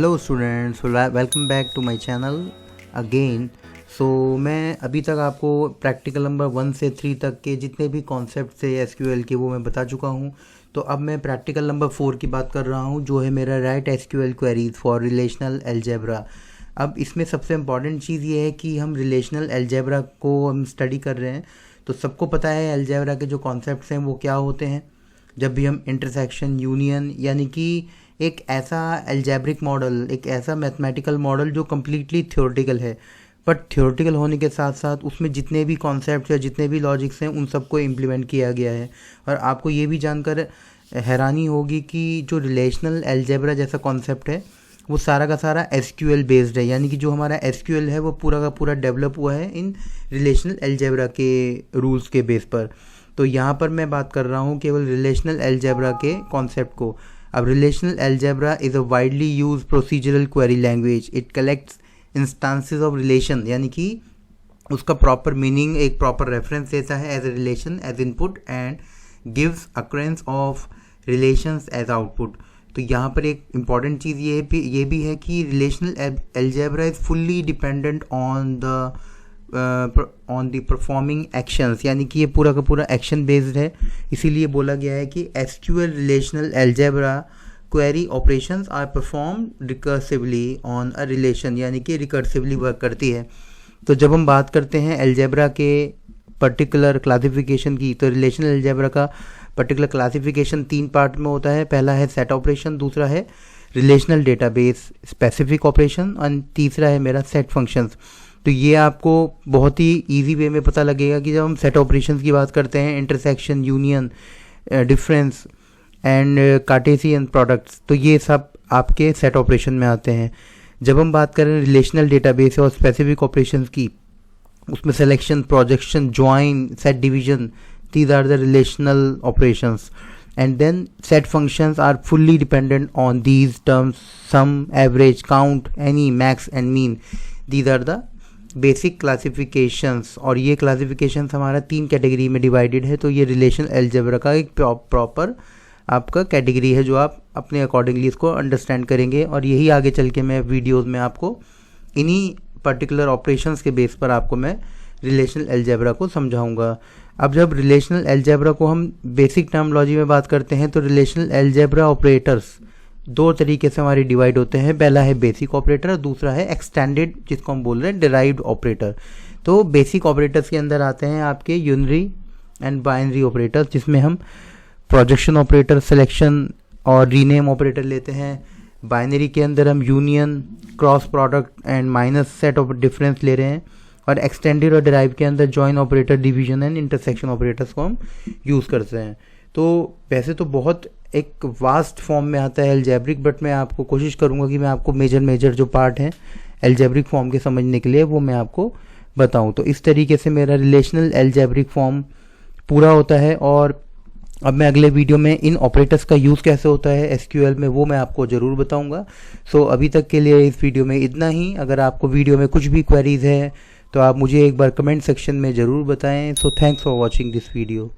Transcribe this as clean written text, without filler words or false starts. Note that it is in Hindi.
Hello students, welcome back to my channel again. मैं अभी तक आपको प्रैक्टिकल नंबर 1 से 3 तक के जितने भी कॉन्सेप्ट थे एसक्यूएल के वो मैं बता चुका हूँ। तो अब मैं प्रैक्टिकल नंबर 4 की बात कर रहा हूँ, जो है मेरा right SQL queries for relational algebra. अब इसमें सबसे इम्पॉर्टेंट चीज़ ये है कि हम रिलेशनल अलजेब्रा को हम स्टडी कर रहे हैं। तो सबको पता है अलजेब्रा के जो कॉन्सेप्ट्स हैं वो क्या होते हैं। जब भी हम इंटरसेक्शन, यूनियन, यानी कि एक ऐसा अलजेब्रिक मॉडल, एक ऐसा मैथमेटिकल मॉडल जो कम्प्लीटली थ्योरेटिकल है, बट थ्योरेटिकल होने के साथ साथ उसमें जितने भी कॉन्सेप्ट या जितने भी लॉजिक्स हैं उन सबको इम्प्लीमेंट किया गया है। और आपको ये भी जानकर हैरानी होगी कि जो रिलेशनल अलजेब्रा जैसा कॉन्सेप्ट है वो सारा का सारा एसक्यूएल बेस्ड है, यानी कि जो हमारा एसक्यूएल है वो पूरा का पूरा डेवलप हुआ है इन रिलेशनल अलजेब्रा के रूल्स के बेस पर। तो यहाँ पर मैं बात कर रहा हूँ केवल रिलेशनल अलजेब्रा के कॉन्सेप्ट को। अब relational algebra is a widely use procedural query language. It collects instances of relation, यानी कि उसका प्रॉपर मीनिंग एक प्रॉपर रेफरेंस देता है as a relation as input and gives occurrences of relations as output. तो यहाँ पर एक इम्पॉर्टेंट चीज़ ये भी है कि relational algebra is fully dependent on the performing actions, यानी कि ये पूरा का पूरा एक्शन बेस्ड है। इसीलिए बोला गया है कि SQL relational algebra query operations are perform recursively on a relation, यानी कि रिकर्सिवली वर्क करती है। तो जब हम बात करते हैं अलजेब्रा के पर्टिकुलर क्लासिफिकेशन की, तो रिलेशनल अलजेब्रा का पर्टिकुलर क्लासिफिकेशन 3 पार्ट में होता है। पहला है सेट ऑपरेशन, दूसरा है रिलेशनल डेटाबेस स्पेसिफिक ऑपरेशन और तीसरा है मेरा सेट फंक्शंस। तो ये आपको बहुत ही इजी वे में पता लगेगा कि जब हम सेट ऑपरेशंस की बात करते हैं, intersection, union, difference and Cartesian products, तो ये सब आपके सेट ऑपरेशन में आते हैं। जब हम बात करें रिलेशनल डेटाबेस और स्पेसिफिक ऑपरेशंस की, उसमें selection, projection, join, set division, these are the relational operations. And then set functions are fully dependent on these terms: sum, average, count, any, max and mean. These are the basic classifications. और ये classifications हमारा 3 कैटेगरी में डिवाइडेड है। तो ये रिलेशन अलजेब्रा का एक प्रॉपर आपका कैटेगरी है जो आप अपने अकॉर्डिंगली इसको अंडरस्टैंड करेंगे। और यही आगे चल के मैं वीडियोज़ में आपको इन्हीं पर्टिकुलर ऑपरेशंस के बेस पर आपको मैं रिलेशनल अलजेब्रा को समझाऊंगा। अब जब रिलेशनल अलजेब्रा को हम बेसिक टर्मोलॉजी में बात करते हैं तो रिलेशनल अलजेब्रा ऑपरेटर्स 2 तरीके से हमारे डिवाइड होते हैं। पहला है बेसिक ऑपरेटर और दूसरा है एक्सटेंडेड, जिसको हम बोल रहे हैं डिराइव्ड ऑपरेटर। तो बेसिक ऑपरेटर्स के अंदर आते हैं आपके यूनरी एंड बाइनरी ऑपरेटर्स, जिसमें हम प्रोजेक्शन ऑपरेटर, सिलेक्शन और रीनेम ऑपरेटर लेते हैं। बाइनरी के अंदर हम union, cross product and minus set of difference ले रहे हैं। और एक्सटेंडेड और डिराइव के अंदर join operator, division and intersection operators को हम यूज़ करते हैं। तो वैसे तो बहुत एक वास्ट फॉर्म में आता है अलजेब्रिक, बट मैं आपको कोशिश करूंगा कि मैं आपको मेजर जो पार्ट हैं अलजेब्रिक फॉर्म के समझने के लिए वो मैं आपको बताऊं। तो इस तरीके से मेरा रिलेशनल अलजेब्रिक फॉर्म पूरा होता है। और अब मैं अगले वीडियो में इन ऑपरेटर्स का यूज़ कैसे होता है एसक्यूएल में वो मैं आपको ज़रूर बताऊंगा। अभी तक के लिए इस वीडियो में इतना ही। अगर आपको वीडियो में कुछ भी क्वेरीज है तो आप मुझे एक बार कमेंट सेक्शन में ज़रूर बताएं। Thanks for watching this video.